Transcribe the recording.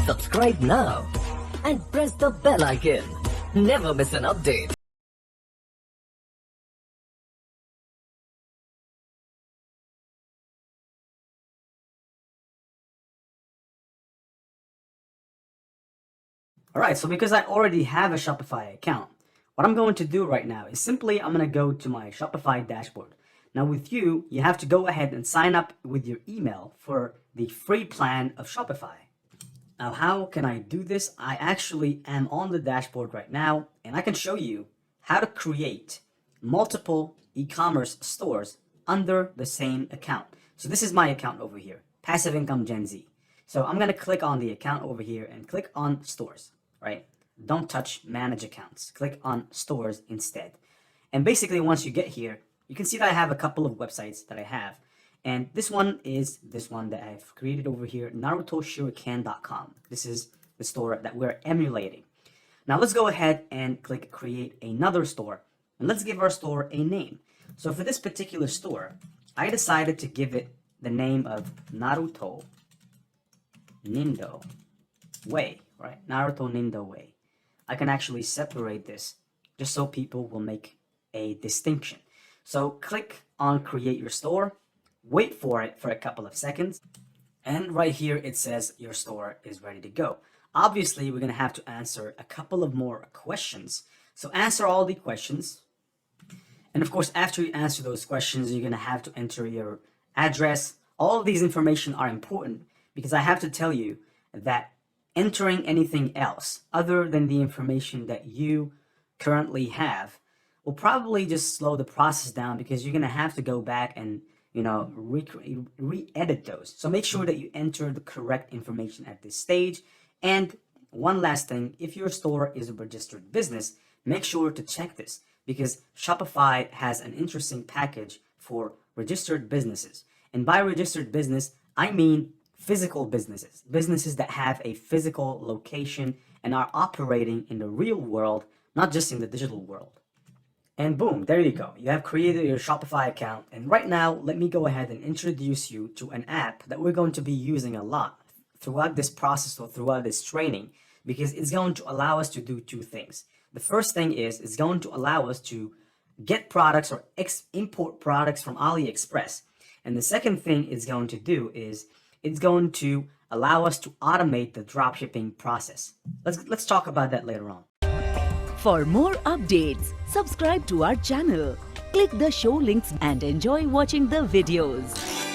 Subscribe now and press the bell icon. Never miss an update. Alright, so because I already have a Shopify account, what I'm going to do right now is simply I'm going to go to my Shopify dashboard. Now with you have to go ahead and sign up with your email for the free plan of Shopify. Now how can I do this? I actually am on the dashboard right now and I can show you how to create multiple e-commerce stores under the same account. So this is my account over here, Passive Income Gen Z. So I'm going to click on the account over here and click on stores, right? Don't touch manage accounts. Click on stores instead. And basically once you get here, you can see that I have a couple of websites that I have. And this one is this one that I've created over here, NarutoShuriken.com. This is the store that we're emulating. Now let's go ahead and click create another store. And let's give our store a name. So for this particular store, I decided to give it the name of Naruto Nindo Way, right? Naruto Nindo Way. I can actually separate this just so people will make a distinction. So click on create your store, wait for it for a couple of seconds, and right here it says your store is ready to go. Obviously, we're going to have to answer a couple of more questions. So answer all the questions. And of course, after you answer those questions, you're going to have to enter your address. All of these information are important because I have to tell you that entering anything else other than the information that you currently have will probably just slow the process down because you're going to have to go back and re-edit those. So make sure that you enter the correct information at this stage. And one last thing, if your store is a registered business, make sure to check this because Shopify has an interesting package for registered businesses. And by registered business, I mean physical businesses, businesses that have a physical location and are operating in the real world, not just in the digital world. And boom, there you go. You have created your Shopify account. And right now, let me go ahead and introduce you to an app that we're going to be using a lot throughout this process or throughout this training, because it's going to allow us to do two things. The first thing is it's going to allow us to get products or import products from AliExpress. And the second thing it's going to do is it's going to allow us to automate the dropshipping process. Let's talk about that later on. For more updates, subscribe to our channel, click the show links and enjoy watching the videos.